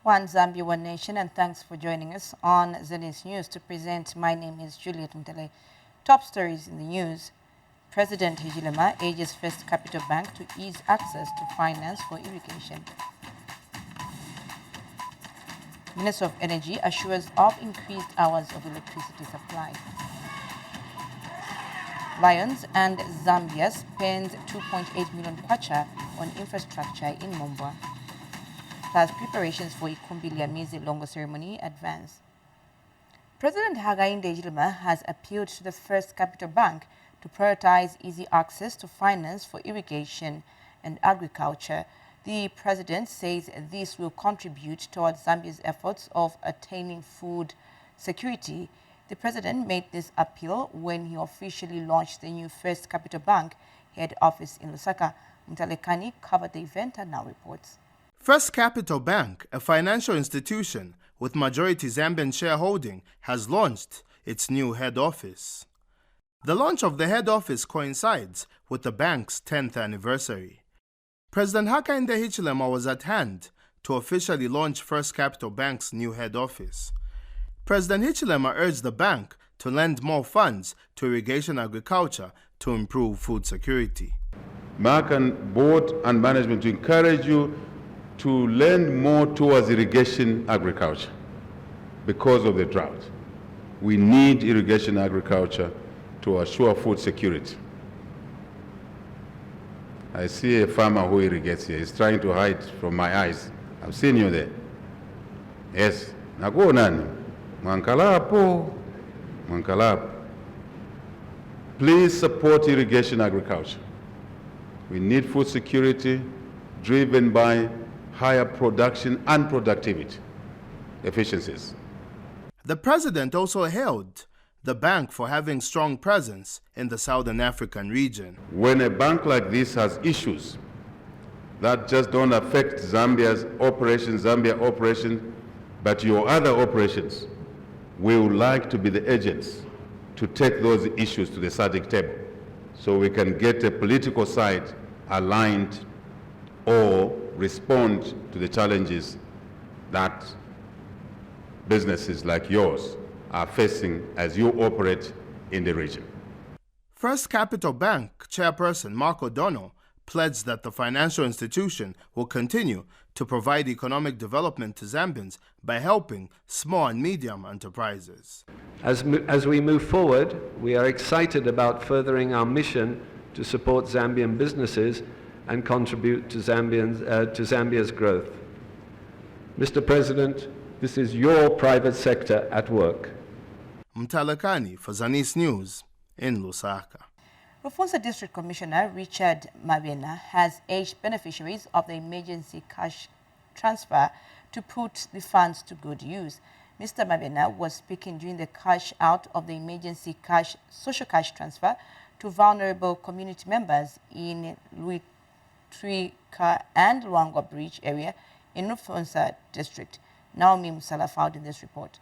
One Zambia, One Nation, and thanks for joining us on ZANIS News to present. My name is Juliet Mtele. Top stories in the news. President Hichilema urges First Capital Bank to ease access to finance for irrigation. Minister of Energy assures of increased hours of electricity supply. Lions and Zambia spends 2.8 million kwacha on infrastructure in Mombwa. Plus, preparations for Ikumbilia Mizi Longo ceremony advance. President Hakainde Hichilema has appealed to the First Capital Bank to prioritize easy access to finance for irrigation and agriculture. The president says this will contribute towards Zambia's efforts of attaining food security. The president made this appeal when he officially launched the new First Capital Bank head office in Lusaka. Mtalekani covered the event and now reports. First Capital Bank, a financial institution with majority Zambian shareholding, has launched its new head office. The launch of the head office coincides with the bank's 10th anniversary. President Hakainde Hichilema was at hand to officially launch First Capital Bank's new head office. President Hichilema urged the bank to lend more funds to irrigation agriculture to improve food security. Mark and board and management to encourage you to lend more towards irrigation agriculture because of the drought. We need irrigation agriculture to assure food security. I see a farmer who irrigates here. He's trying to hide from my eyes. I've seen you there. Yes. Nago nani? Mankalapo. Mankalapo. Please support irrigation agriculture. We need food security driven by higher production and productivity efficiencies. The president also hailed the bank for having strong presence in the Southern African region. When a bank like this has issues that just don't affect Zambia operations, but your other operations, we would like to be the agents to take those issues to the SADC table so we can get a political side aligned or respond to the challenges that businesses like yours are facing as you operate in the region. First Capital Bank chairperson Mark O'Donnell pledged that the financial institution will continue to provide economic development to Zambians by helping small and medium enterprises. As we move forward, we are excited about furthering our mission to support Zambian businesses and contribute to Zambia's growth. Mr. President, this is your private sector at work. Mtalekani for ZANIS News in Lusaka. Rufunsa District Commissioner Richard Mabena has urged beneficiaries of the emergency cash transfer to put the funds to good use. Mr. Mabena was speaking during the cash out of the emergency social cash transfer to vulnerable community members in Luitrika and Luangwa Bridge area in Rufunsa District. Naomi Musala filed in this report.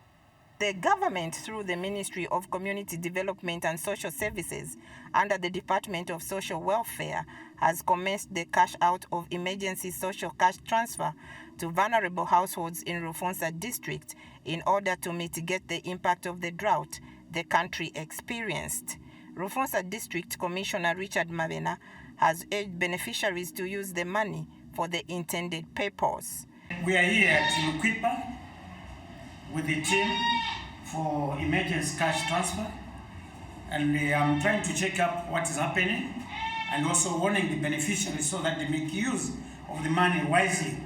The government, through the Ministry of Community Development and Social Services under the Department of Social Welfare, has commenced the cash out of emergency social cash transfer to vulnerable households in Rufunsa District in order to mitigate the impact of the drought the country experienced. Rufunsa District Commissioner Richard Mabena has urged beneficiaries to use the money for the intended purpose. We are here at Luquipa with the team for emergency cash transfer, and I'm trying to check up what is happening and also warning the beneficiaries so that they make use of the money wisely.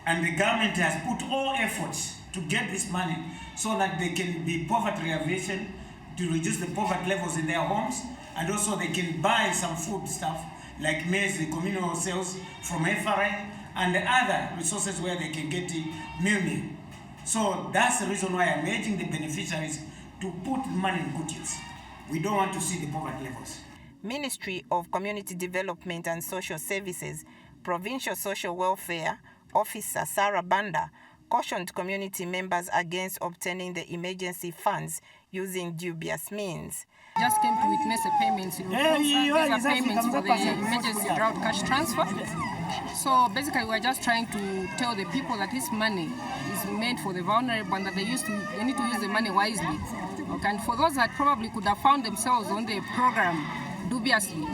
And the government has put all efforts to get this money so that they can be poverty alleviation, to reduce the poverty levels in their homes, and also they can buy some food stuff like maize, the communal sales from FRA, and the other resources where they can get the meal. So that's the reason why I'm urging the beneficiaries to put money in good use. We don't want to see the poverty levels. Ministry of Community Development and Social Services, Provincial Social Welfare Officer Sarah Banda cautioned community members against obtaining the emergency funds using dubious means. Just came to witness a payments in Rufunsa. These are payments for the emergency drought cash transfer. So basically we're just trying to tell the people that this money is meant for the vulnerable and that they need to use the money wisely. Okay. And for those that probably could have found themselves on the program dubiously,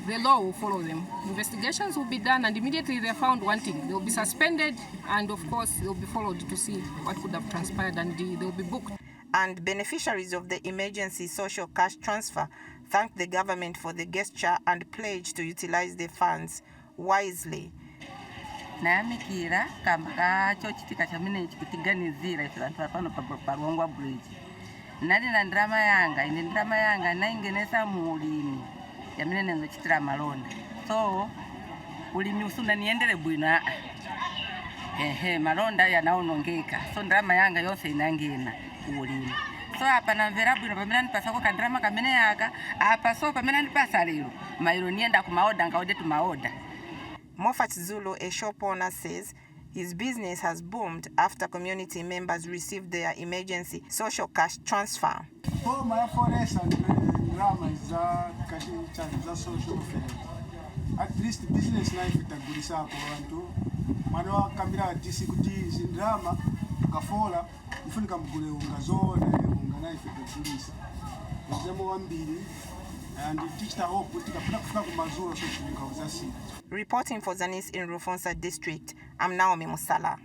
the law will follow them. Investigations will be done, and immediately they're found wanting, they'll be suspended, and of course they'll be followed to see what could have transpired, and they'll be booked. And beneficiaries of the emergency social cash transfer thanked the government for the gesture and pledged to utilize the funds wisely. Namikira kamba chochitika chamine chikutiganizira ife vantu pano parongwa bridge. Nali na ndrama yanga naingenesa muulimi yamine nenzochitira malonda. So ulimi usuna niendere bwino malonda yanaonongeka. So ndrama yanga yonse inangena ulimi. So apa namvera bwino pamene ndipasako kandrama kamene yaka apa so pamene ndipasa lero mairo nienda kumaoda ngaode tumaoda. Moffat Zulu, a shop owner, says his business has boomed after community members received their emergency social cash transfer. For my forest and drama is a social fair. At least business life is a good example. Mano kamera disikuti zindrama kafola ifunika mgule ungazona ungana ife kukulisa. Nzemo wambili and teach the hope kufika kumazuro so kulikauza. Reporting for ZANIS in Rufunsa district, I'm Naomi Musala.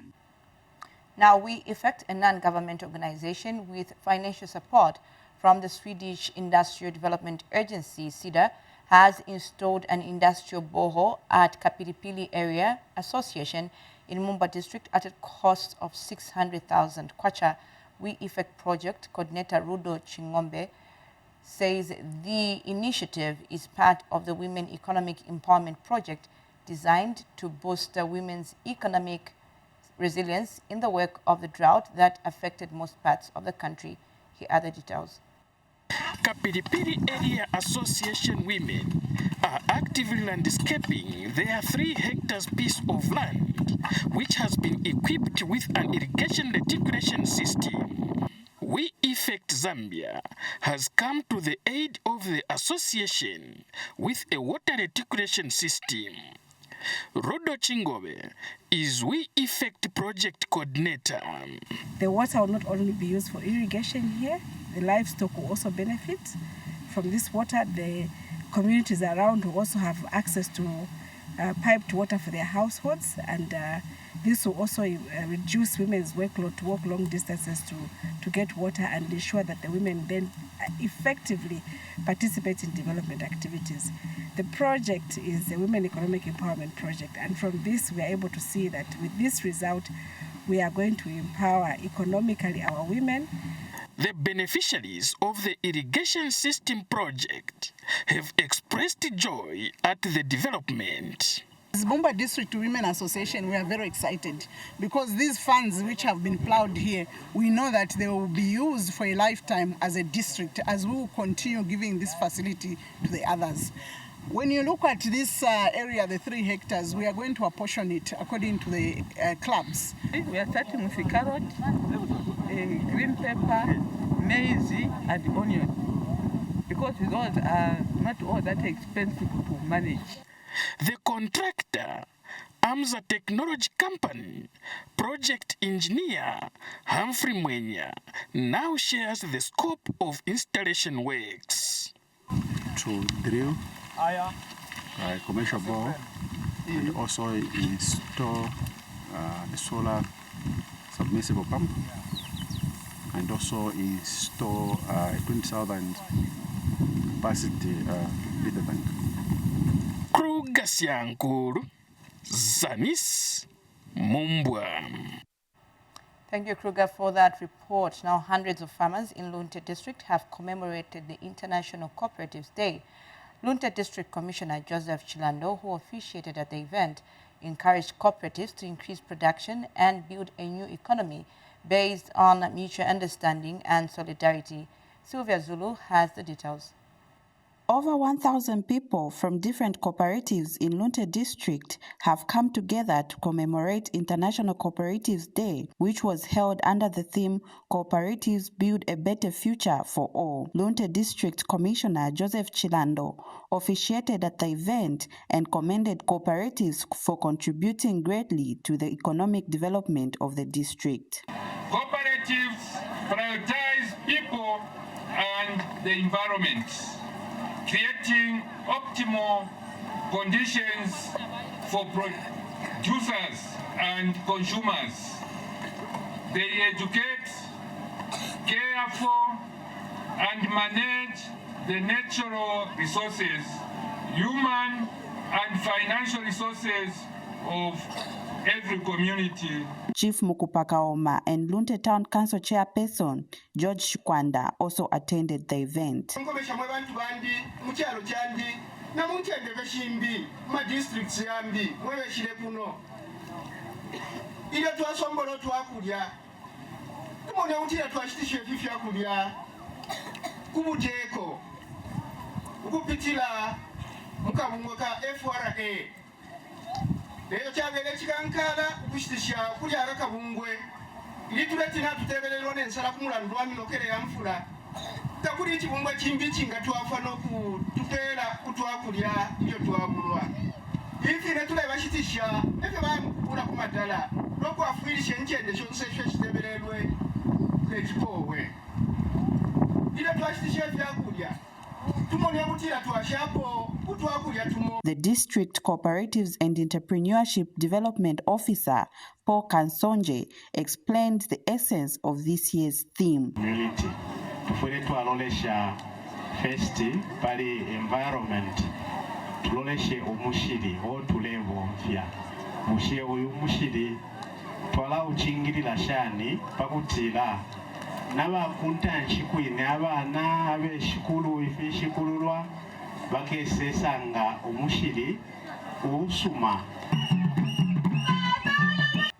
Now, We Effect, a non-government organization with financial support from the Swedish Industrial Development Agency, SIDA, has installed an industrial borehole at Kapilipili Area Association in Mumba district at a cost of 600,000 kwacha. We Effect project coordinator Rudo Chingombe says the initiative is part of the Women Economic Empowerment Project designed to boost women's economic resilience in the wake of the drought that affected most parts of the country. Here are the details. Kapilipili Area Association women are actively landscaping their 3 hectares piece of land, which has been equipped with an irrigation reticulation system. We Effect Zambia has come to the aid of the association with a water reticulation system. Rodo Chingobe is We Effect project coordinator. The water will not only be used for irrigation here, the livestock will also benefit from this water. The communities around will also have access to piped water for their households, and this will also reduce women's workload to walk long distances to get water and ensure that the women then effectively participate in development activities. The project is the Women Economic Empowerment Project, and from this we are able to see that with this result we are going to empower economically our women. The beneficiaries of the irrigation system project have expressed joy at the development. As Mumba District Women Association, we are very excited because these funds which have been plowed here, we know that they will be used for a lifetime as a district, as we will continue giving this facility to the others. When you look at this area, the 3 hectares, we are going to apportion it according to the clubs. We are starting with the carrot, green pepper, maize, and onion, because those are not all that expensive to manage. The contractor, Amza Technology Company, project engineer Humphrey Mwenya, now shares the scope of installation works. To drill commercial bore and also install the solar submersible pump, and also install a 20,000 capacity river bank. Krugasiankuru, ZANIS, Mumbwa. Thank you, Kruger, for that report. Now, hundreds of farmers in Lunte District have commemorated the International Cooperatives Day. Lunte District Commissioner Joseph Chilando, who officiated at the event, encouraged cooperatives to increase production and build a new economy based on mutual understanding and solidarity. Sylvia Zulu has the details. Over 1,000 people from different cooperatives in Lunte district have come together to commemorate International Cooperatives Day, which was held under the theme Cooperatives Build a Better Future for All. Lunte District Commissioner Joseph Chilando officiated at the event and commended cooperatives for contributing greatly to the economic development of the district. Cooperatives prioritize people and the environment, creating optimal conditions for producers and consumers. They educate, care for, and manage the natural resources, human and financial resources of every community. Chief Mukupakaoma and Lunte Town Council Chairperson George Shikwanda also attended the event. Leero kyagenda kikankala okukitisha kulyala kabungwe ilituletina tutebererwa n'ensala kumulandu lwaminokere ya mfula takuli ekibungwa kimbi kinga twafa n'okutupeera kutwakulya ibyo twagulwa ifi ne tuleba kitisha ebyo bamukula ku madala n'okwafuirisha enkyende kyonse ekyo ekitebererwe n'ekikoowe ile twakitisha ebyakulya. The District Cooperatives and Entrepreneurship Development Officer, Paul Kansonje, explained the essence of this year's theme. Community. Tufule twalolesha first pali environment. Tuloleshe umushiri o tulevo mpya. Mushie uyu mushiri twala uchingirira shani pakutila n'abakunta nshikuine abaana ab'eshikulu ifishikululwa bakesesanga omushiri usuma.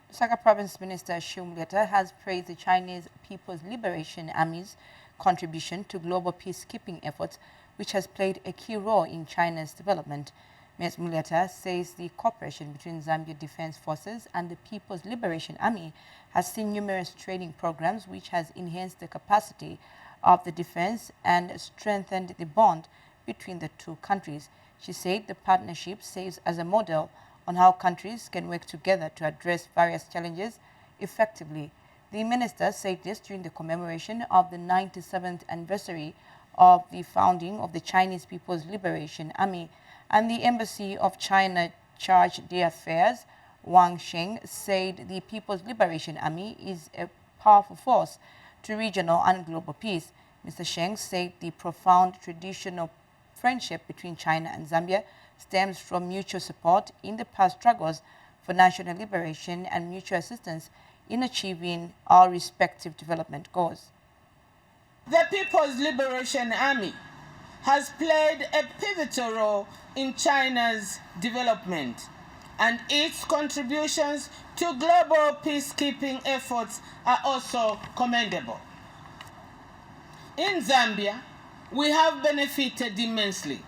Lusaka Province Minister Xiu Mliata has praised the Chinese People's Liberation Army's contribution to global peacekeeping efforts, which has played a key role in China's development. Ms. Mliata says the cooperation between Zambia Defense Forces and the People's Liberation Army has seen numerous training programs which has enhanced the capacity of the defense and strengthened the bond between the two countries. She said the partnership serves as a model on how countries can work together to address various challenges effectively. The minister said this during the commemoration of the 97th anniversary of the founding of the Chinese People's Liberation Army, and the Embassy of China charged d'affaires, Wang Sheng, said the People's Liberation Army is a powerful force to regional and global peace. Mr. Sheng said the profound traditional friendship between China and Zambia stems from mutual support in the past struggles for national liberation and mutual assistance in achieving our respective development goals. The People's Liberation Army has played a pivotal role in China's development, and its contributions to global peacekeeping efforts are also commendable. In Zambia, we have benefited immensely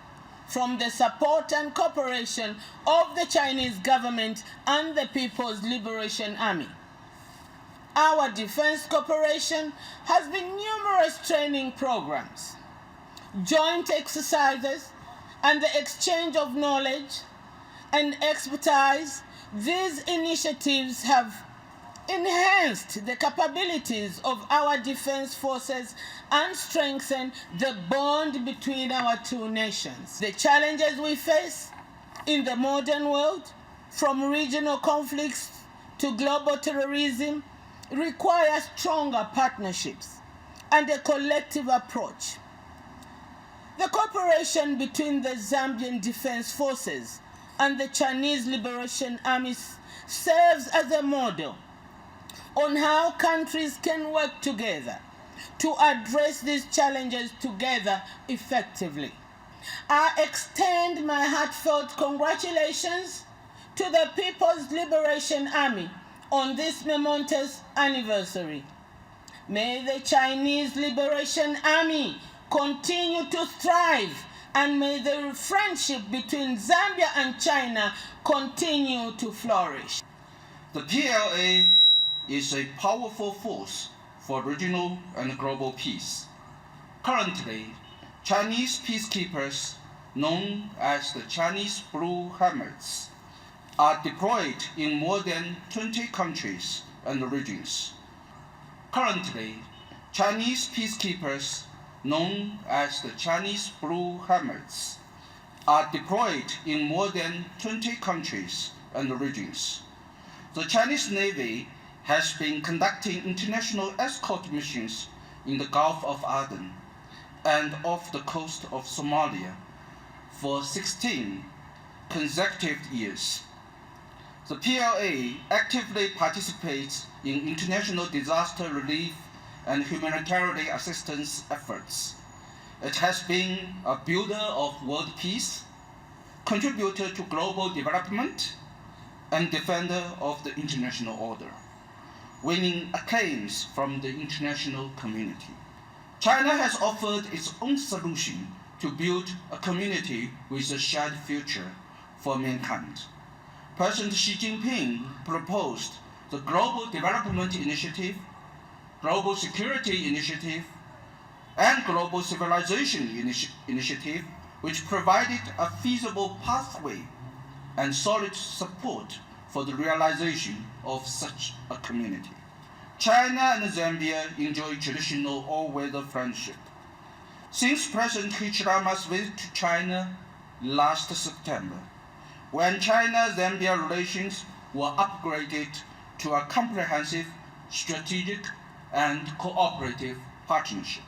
from the support and cooperation of the Chinese government and the People's Liberation Army. Our defense cooperation has been numerous training programs, joint exercises, and the exchange of knowledge and expertise. These initiatives have enhanced the capabilities of our defense forces and strengthened the bond between our two nations. The challenges we face in the modern world, from regional conflicts to global terrorism, require stronger partnerships and a collective approach. The cooperation between the Zambian Defense Forces and the Chinese Liberation Army serves as a model on how countries can work together to address these challenges together effectively. I extend my heartfelt congratulations to the People's Liberation Army on this momentous anniversary. May the Chinese Liberation Army continue to thrive and may the friendship between Zambia and China continue to flourish. The PLA is a powerful force for regional and global peace. Currently, Chinese peacekeepers, known as the Chinese Blue Helmets, are deployed in more than 20 countries and regions. Currently, Chinese peacekeepers, known as the Chinese Blue Helmets, are deployed in more than 20 countries and regions. The Chinese Navy has been conducting international escort missions in the Gulf of Aden and off the coast of Somalia for 16 consecutive years. The PLA actively participates in international disaster relief and humanitarian assistance efforts. It has been a builder of world peace, contributor to global development, and defender of the international order, winning acclaims from the international community. China has offered its own solution to build a community with a shared future for mankind. President Xi Jinping proposed the Global Development Initiative, Global Security Initiative, and Global Civilization Initiative, which provided a feasible pathway and solid support for the realization of such a community. China and Zambia enjoy traditional all-weather friendship. Since President Hichilema's visit to China last September, when China-Zambia relations were upgraded to a comprehensive, strategic, and cooperative partnership.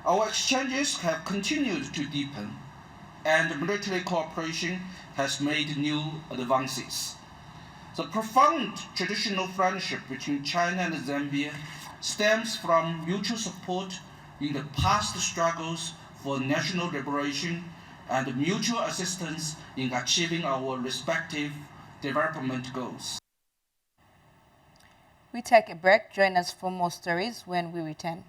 Our exchanges have continued to deepen, and military cooperation has made new advances. The profound traditional friendship between China and Zambia stems from mutual support in the past struggles for national liberation and mutual assistance in achieving our respective development goals. We take a break. Join us for more stories when we return.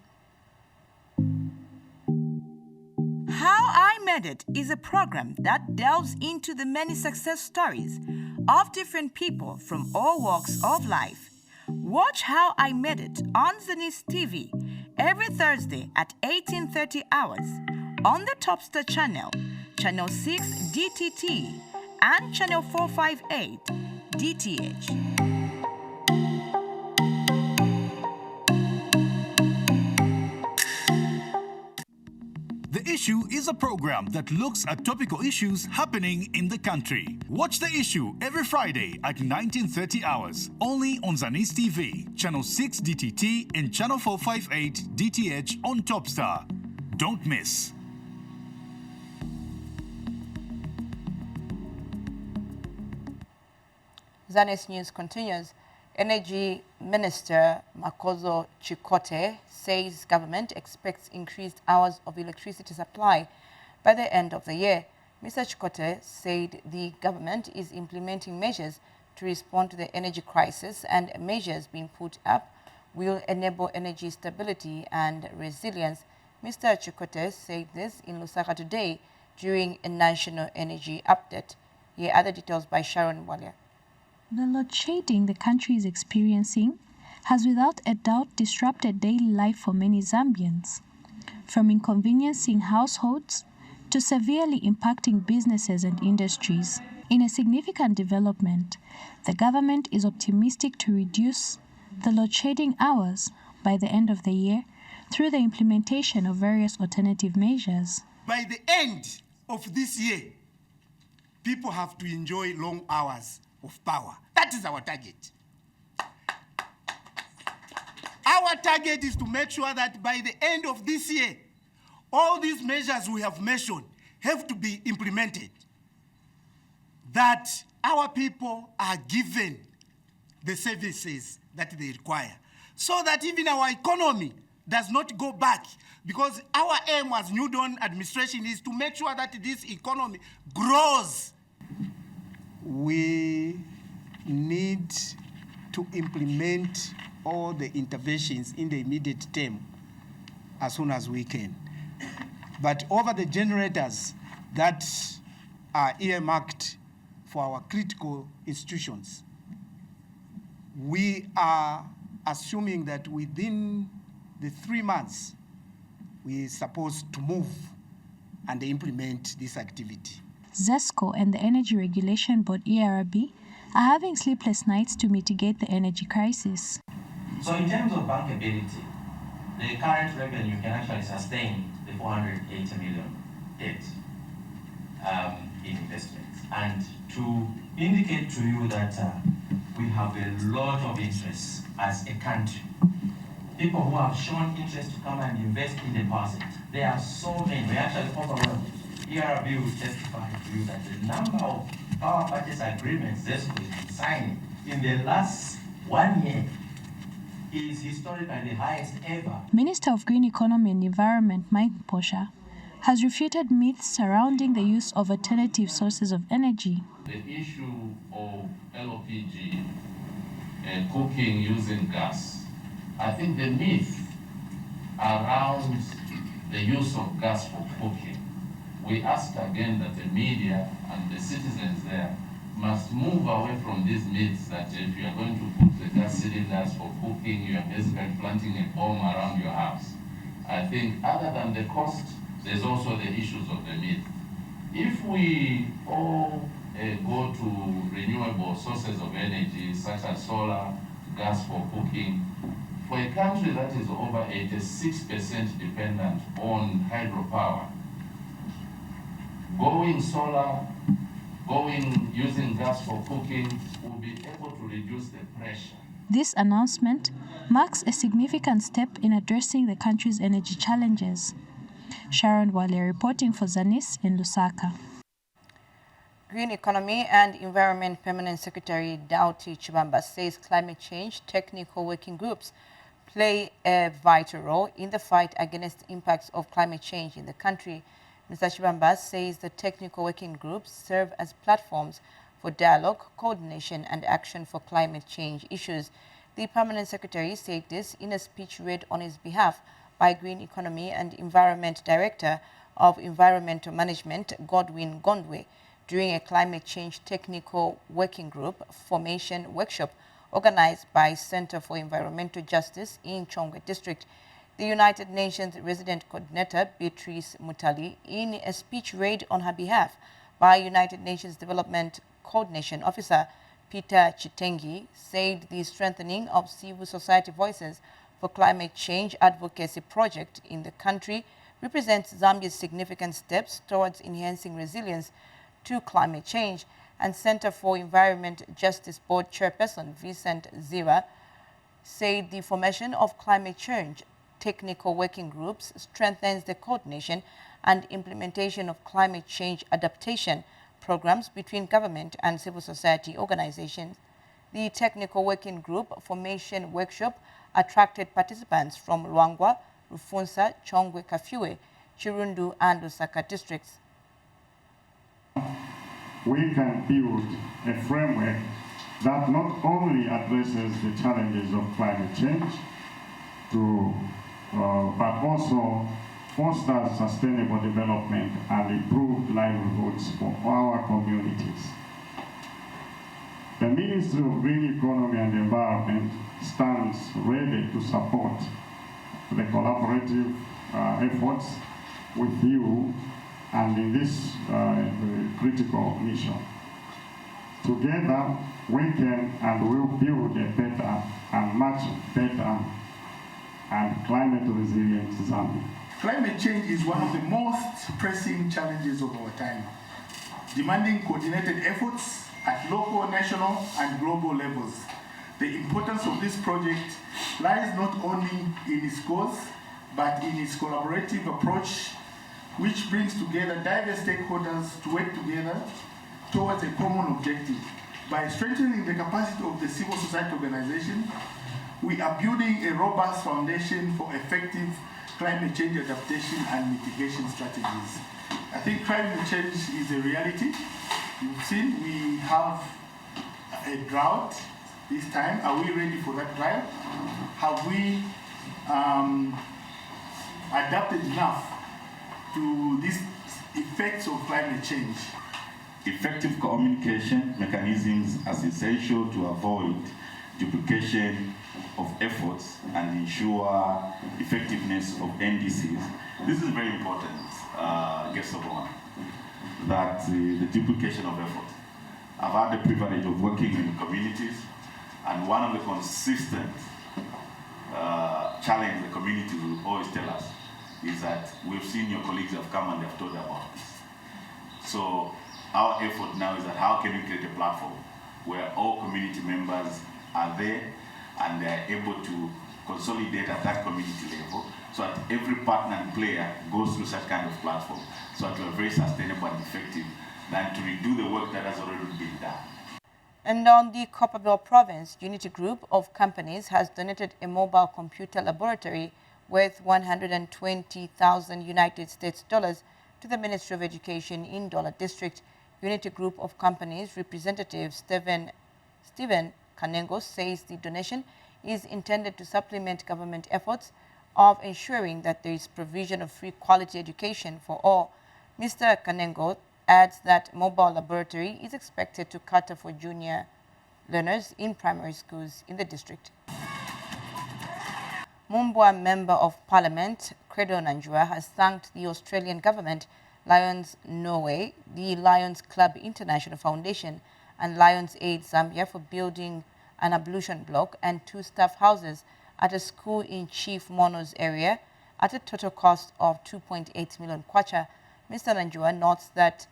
How I Made It is a program that delves into the many success stories of different people from all walks of life. Watch How I Made It on ZANIS TV every Thursday at 18:30 hours on the TOPSTAR channel, channel 6 DTT, and channel 458 DTH. The Issue is a program that looks at topical issues happening in the country. Watch The Issue every Friday at 19:30 hours, only on ZANIS TV, channel 6 DTT and channel 458 DTH on TOPSTAR. Don't miss. ZANIS News continues. Energy Minister Makozo Chikote says government expects increased hours of electricity supply by the end of the year. Mr. Chikote said the government is implementing measures to respond to the energy crisis, and measures being put up will enable energy stability and resilience. Mr. Chikote said this in Lusaka today during a national energy update. Here are the details by Sharon Walia. The load shedding the country is experiencing has without a doubt disrupted daily life for many Zambians, from inconveniencing households to severely impacting businesses and industries. In a significant development, the government is optimistic to reduce the load shedding hours by the end of the year through the implementation of various alternative measures. By the end of this year, people have to enjoy long hours of power. That is our target. Our target is to make sure that by the end of this year, all these measures we have mentioned have to be implemented. That our people are given the services that they require, so that even our economy does not go back. Because our aim as New Dawn administration is to make sure that this economy grows. We need to implement all the interventions in the immediate term as soon as we can. But over the generators, that are earmarked for our critical institutions. We are assuming that within the 3 months, we're supposed to move and implement this activity. ZESCO and the Energy Regulation Board, ERB, are having sleepless nights to mitigate the energy crisis. So in terms of bankability, the current revenue can actually sustain the 480 million debt in investments. And to indicate to you that we have a lot of interest as a country. People who have shown interest to come and invest in the power sector. There are so many, we actually overwhelmed. ERB will testify to you that the number of power purchase agreements ZESCO has been signing in the last 1 year is historically the highest ever. Minister of Green Economy and Environment, Mike Posha, has refuted myths surrounding the use of alternative sources of energy. The issue of LPG and cooking using gas, I think the myth around the use of gas for cooking, we ask again that the media and the citizens there must move away from these myths that if you are going to put the gas cylinders for cooking, you are basically planting a bomb around your house. I think other than the cost, there's also the issues of the myth. If we all go to renewable sources of energy, such as solar, gas for cooking, for a country that is over 86% dependent on hydropower, going solar, using gas for cooking will be able to reduce the pressure. This announcement marks a significant step in addressing the country's energy challenges. Sharon Wale reporting for ZANIS in Lusaka. Green Economy and Environment Permanent Secretary Dauti Chibamba says climate change technical working groups play a vital role in the fight against the impacts of climate change in the country. Mr. Chibamba says the technical working groups serve as platforms for dialogue, coordination and action for climate change issues. The Permanent Secretary said this in a speech read on his behalf by Green Economy and Environment Director of Environmental Management, Godwin Gondwe, during a climate change technical working group formation workshop organized by Center for Environmental Justice in Chongwe District. The United Nations Resident Coordinator, Beatrice Mutali, in a speech read on her behalf by United Nations Development Coordination Officer Peter Chitengi, said the strengthening of civil society voices for climate change advocacy project in the country represents Zambia's significant steps towards enhancing resilience to climate change. And Center for Environment Justice Board Chairperson Vincent Zira said the formation of climate change technical working groups strengthens the coordination and implementation of climate change adaptation programs between government and civil society organizations. The technical working group formation workshop attracted participants from Luangwa, Rufunsa, Chongwe, Kafue, Chirundu and Lusaka districts. We can build a framework that not only addresses the challenges of climate change, but also fosters sustainable development and improved livelihoods for our communities. The Ministry of Green Economy and Environment stands ready to support the collaborative efforts with you and in this critical mission. Together, we can and will build a better and much better and climate-resilient Zambia. Climate change is one of the most pressing challenges of our time, demanding coordinated efforts at local, national, and global levels. The importance of this project lies not only in its cause, but in its collaborative approach, which brings together diverse stakeholders to work together towards a common objective. By strengthening the capacity of the civil society organization, we are building a robust foundation for effective climate change adaptation and mitigation strategies. I think climate change is a reality. You've seen we have a drought this time. Are we ready for that drought? Have we adapted enough to this effect effects of climate change. Effective communication mechanisms are essential to avoid duplication of efforts and ensure effectiveness of NDCs. This is very important, guest of honor, that the duplication of effort. I've had the privilege of working in communities, and one of the consistent challenge the community will always tell us is that we've seen your colleagues have come and they've told about this. So our effort now is that how can we create a platform where all community members are there and they're able to consolidate at that community level so that every partner and player goes through such kind of platform so that we're very sustainable and effective than to redo the work that has already been done. And on the Cooperative province, Unity Group of companies has donated a mobile computer laboratory worth 120,000 United States dollars to the Ministry of Education in Dollar District. Unity Group of companies representative Stephen Kanengo says the donation is intended to supplement government efforts of ensuring that there is provision of free quality education for all. Mr. Kanengo adds that mobile laboratory is expected to cater for junior learners in primary schools in the district. Mumbwa Member of Parliament Credo Nanjua has thanked the Australian government, Lions Norway, the Lions Club International Foundation and Lions Aid Zambia for building an ablution block and 2 staff houses at a school in Chief Mono's area at a total cost of 2.8 million kwacha. Mr. Nanjua notes that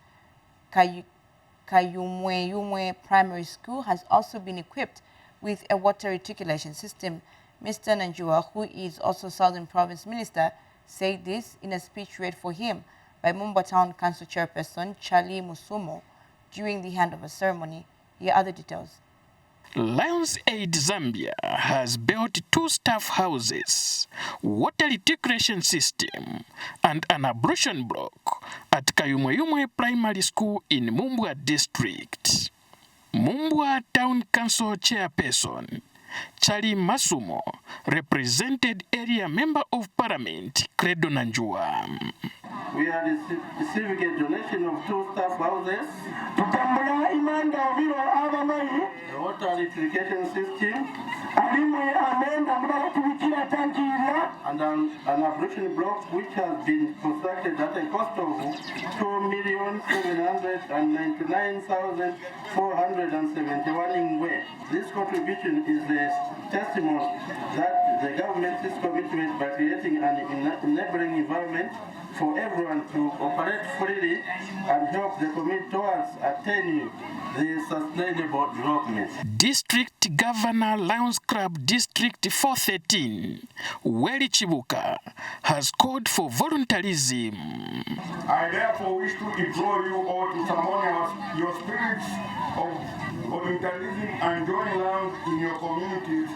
Kayumwe Primary School has also been equipped with a water reticulation system. Mr. Nanjua, who is also Southern Province Minister, said this in a speech read for him by Mumbwa Town Council Chairperson Charlie Musumo during the handover ceremony. Here are the details. Lions Aid Zambia has built 2 staff houses, water reticulation system, and an ablution block at Kayumwe Primary School in Mumbwa District. Mumbwa Town Council Chairperson Charlie Masumo represented Area Member of Parliament Credo Nanjua. We are receiving a donation of 2 staff houses, a water reticulation system, and an ablution block which has been constructed at a cost of 2,799,471 ingwe. This contribution is a testimony that the government is committed by creating an enabling environment for everyone to operate freely and help the community towards attaining the sustainable development. District Governor Lions Club District 413, Weli Chibuka, has called for voluntarism. I therefore wish to implore you all to summon your spirits of voluntarism and join along in your communities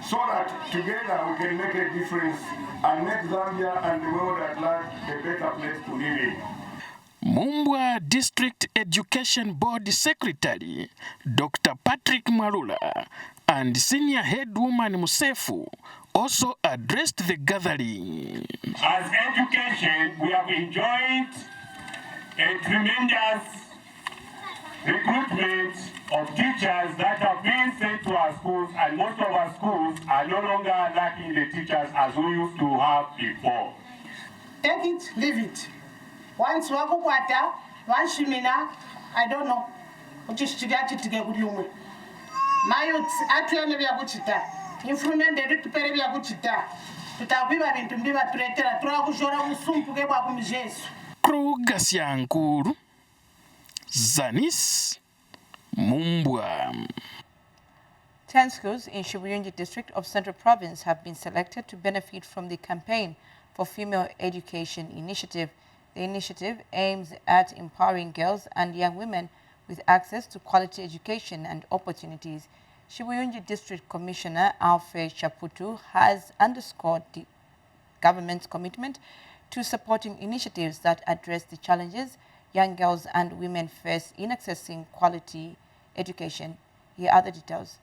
so that together we can make a difference and make Zambia and the world at large a better place to live in. Mumbwa District Education Board Secretary Dr. Patrick Marula and Senior Head Woman Musefu also addressed the gathering. As education, we have enjoyed a tremendous recruitment of teachers that have been sent to our schools, and most of our schools are no longer lacking the teachers as we used to have before. Take it, leave it. Once wakukwata, wanshimina, I don't know. Uchishitigachi tige kudiumwe. Mayo atuyane bya kuchita. Improvement tupere bya kuchita. Tutabiba bintu mbiba tuletera twakushora usumpuke bwa kumijesu. Krugasyankuru ZANIS Mumbwa. 10 schools in Shibuyunji district of Central Province have been selected to benefit from the campaign for Female Education Initiative. The initiative aims at empowering girls and young women with access to quality education and opportunities. Shibuyunji District Commissioner Alfred Chaputu has underscored the government's commitment to supporting initiatives that address the challenges young girls and women face in accessing quality education. Here are the details.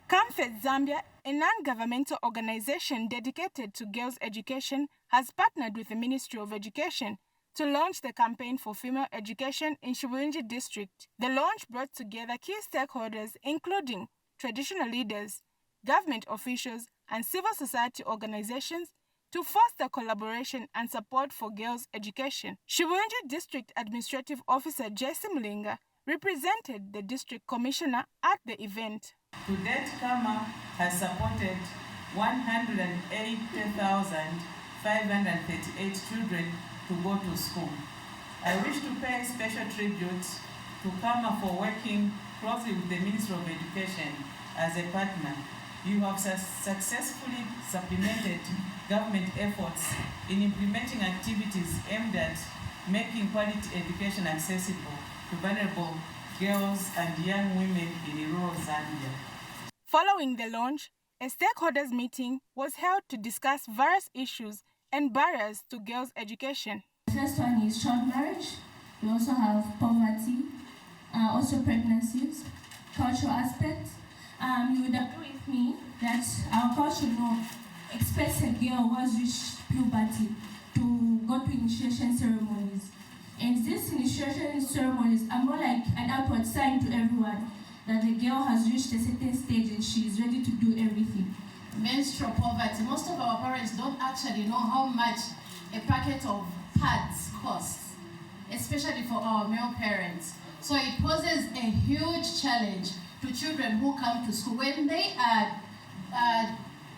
Comfort Zambia, a non-governmental organization dedicated to girls' education, has partnered with the Ministry of Education to launch the campaign for female education in Shibuyunji district. The launch brought together key stakeholders including traditional leaders, government officials, and civil society organizations to foster collaboration and support for girls' education. Shibuyunji District Administrative Officer Jesse Mlinga represented the district commissioner at the event. To date, Kama has supported 180,538 children to go to school. I wish to pay special tribute to Kama for working closely with the Ministry of Education as a partner. You have successfully supplemented government efforts in implementing activities aimed at making quality education accessible to vulnerable girls and young women in rural Zambia. Following the launch, a stakeholders meeting was held to discuss various issues and barriers to girls' education. The first one is child marriage. We also have poverty, also pregnancies, cultural aspects. You would agree with me that our culture expects a girl who has reached puberty to go to initiation ceremonies. And these initiation ceremonies are more like an outward sign to everyone that the girl has reached a certain stage and she is ready to do everything. Menstrual poverty. Most of our parents don't actually know how much a packet of pads costs, especially for our male parents. So it poses a huge challenge to children who come to school. When they are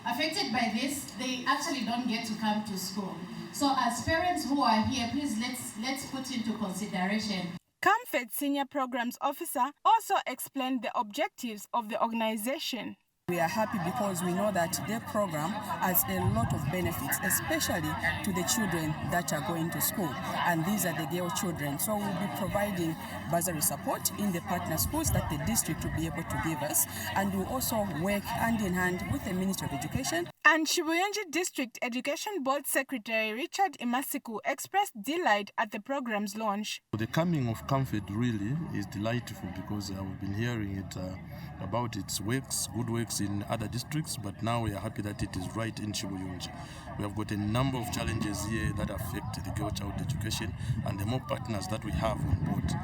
affected by this, they actually don't get to come to school. So as parents who are here, please let's put into consideration. Comfort Senior Programs Officer also explained the objectives of the organization. We are happy because we know that their program has a lot of benefits, especially to the children that are going to school. And these are the girl children. So we'll be providing bursary support in the partner schools that the district will be able to give us. And we'll also work hand in hand with the Ministry of Education. And Shibuyunji District Education Board Secretary Richard Imasiku expressed delight at the program's launch. The coming of Comfort really is delightful because we've been hearing it about its works, good works in other districts, but now we are happy that it is right in Shibuyunji. We have got a number of challenges here that affect the girl child education, and the more partners that we have on board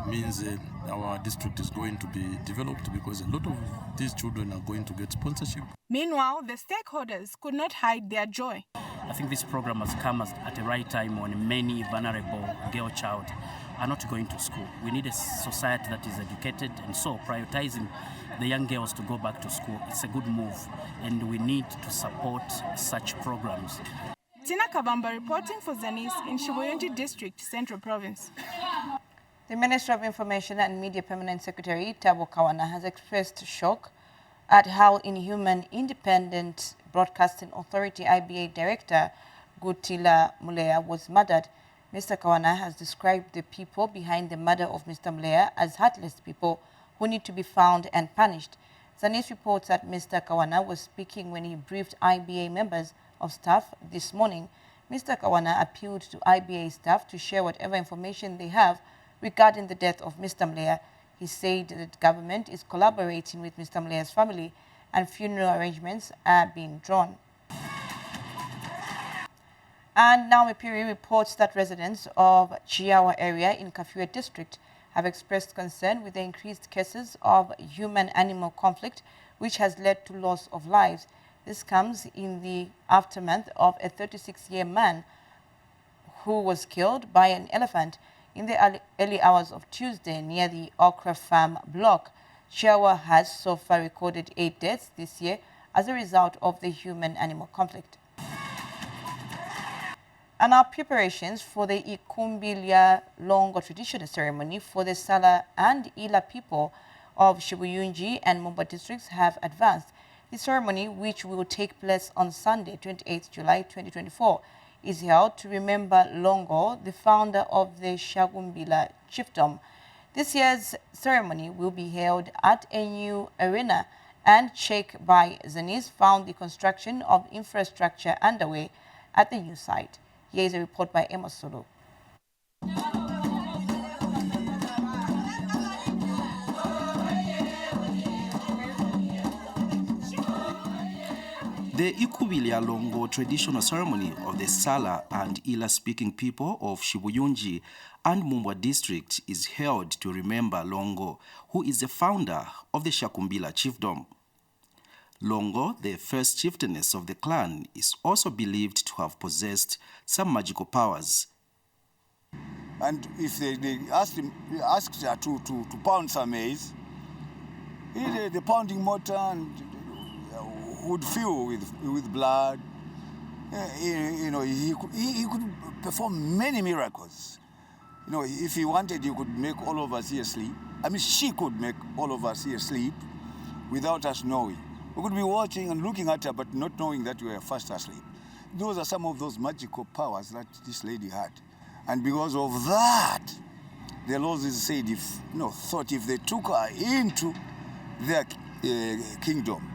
means our district is going to be developed because a lot of these children are going to get sponsorship. Meanwhile, the stakeholders could not hide their joy. I think this program has come at the right time when many vulnerable girl child are not going to school. We need a society that is educated, and so prioritizing the young girls to go back to school, it's a good move, and we need to support such programs. Tina Kabamba reporting for ZANIS in Shibuyunji District, Central Province. The Minister of Information and Media Permanent Secretary Tabo Kawana has expressed shock at how inhuman Independent Broadcasting Authority IBA Director Gutila Mulea was murdered. Mr. Kawana has described the people behind the murder of Mr. Mulea as heartless people who need to be found and punished. ZANIS reports that Mr. Kawana was speaking when he briefed IBA members of staff this morning. Mr. Kawana appealed to IBA staff to share whatever information they have regarding the death of Mr. Mulea. He said that the government is collaborating with Mr. Mulea's family and funeral arrangements are being drawn. And now Mipiri reports that residents of Chiawa area in Kafue district have expressed concern with the increased cases of human-animal conflict, which has led to loss of lives. This comes in the aftermath of a 36-year man who was killed by an elephant in the early hours of Tuesday near the Okra Farm block. Chiawa has so far recorded 8 deaths this year as a result of the human-animal conflict. And our preparations for the Ikumbilia Longo traditional ceremony for the Sala and Ila people of Shibuyunji and Mumba districts have advanced. The ceremony, which will take place on Sunday, 28th July 2024, is held to remember Longo, the founder of the Shagumbila chiefdom. This year's ceremony will be held at a new arena, and Check by ZANIS found the construction of infrastructure underway at the new site. Here is a report by Emma Solo. The Ikubilia Longo traditional ceremony of the Sala and Ila-speaking people of Shibuyunji and Mumbwa district is held to remember Longo, who is the founder of the Shakumbila chiefdom. Longo, the first chieftainess of the clan, is also believed to have possessed some magical powers. And if they asked her to pound some maize, the pounding mortar would fill with blood. You know, he could perform many miracles. You know, if he wanted, he could make all of us here sleep. I mean, she could make all of us here sleep without us knowing. We could be watching and looking at her, but not knowing that we were fast asleep. Those are some of those magical powers that this lady had. And because of that, the Lord said, thought if they took her into their kingdom,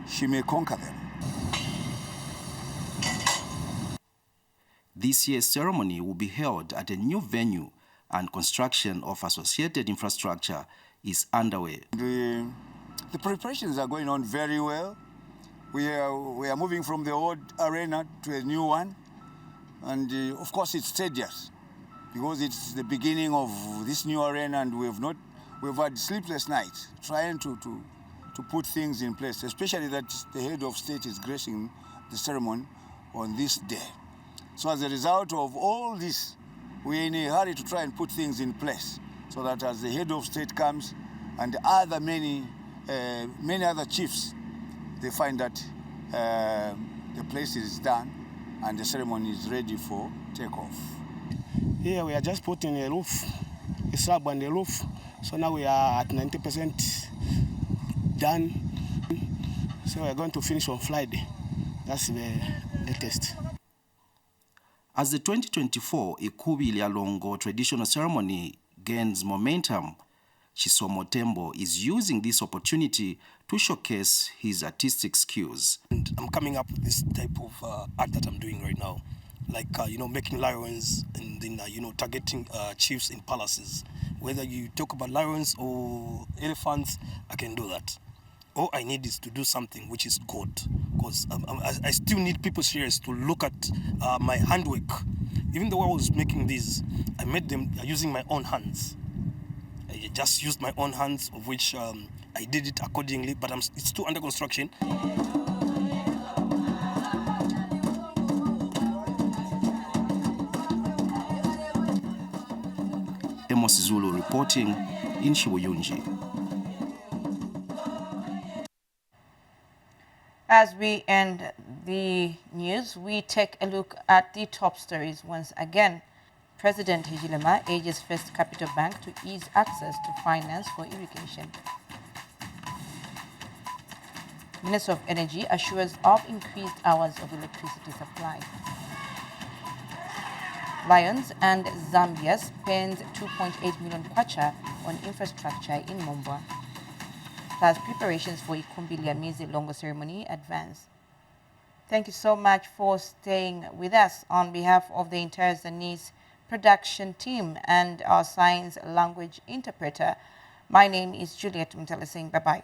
she may conquer them. This year's ceremony will be held at a new venue, and construction of associated infrastructure is underway. The preparations are going on very well. We are moving from the old arena to a new one. And of course it's tedious because it's the beginning of this new arena, and we've had sleepless nights trying to put things in place, especially that the head of state is gracing the ceremony on this day. So as a result of all this, we're in a hurry to try and put things in place so that as the head of state comes and many other chiefs, they find that the place is done and the ceremony is ready for takeoff. Here we are just putting a roof, a slab on the roof. So now we are at 90% done. So we are going to finish on Friday. That's the latest. As the 2024 Ikubilia Longo traditional ceremony gains momentum, Chisomo Tembo is using this opportunity to showcase his artistic skills. And I'm coming up with this type of art that I'm doing right now, like making lions and then targeting chiefs in palaces. Whether you talk about lions or elephants, I can do that. All I need is to do something which is good, because I still need people serious to look at my handwork. Even though I was making these, I made them using my own hands. I just used my own hands, of which I did it accordingly, but it's still under construction. Amos Zulu reporting in Shibuyunji. As we end the news, we take a look at the top stories once again. President Hichilema urges First Capital Bank to ease access to finance for irrigation. Minister of Energy assures of increased hours of electricity supply. Lions and Zambia spend 2.8 million kwacha on infrastructure in Mumbwa. Plus, preparations for Ikumbilia Mizi Longo ceremony advance. Thank you so much for staying with us. On behalf of the entire ZANIS production team and our signs language interpreter, my name is Juliet Mtala saying bye-bye.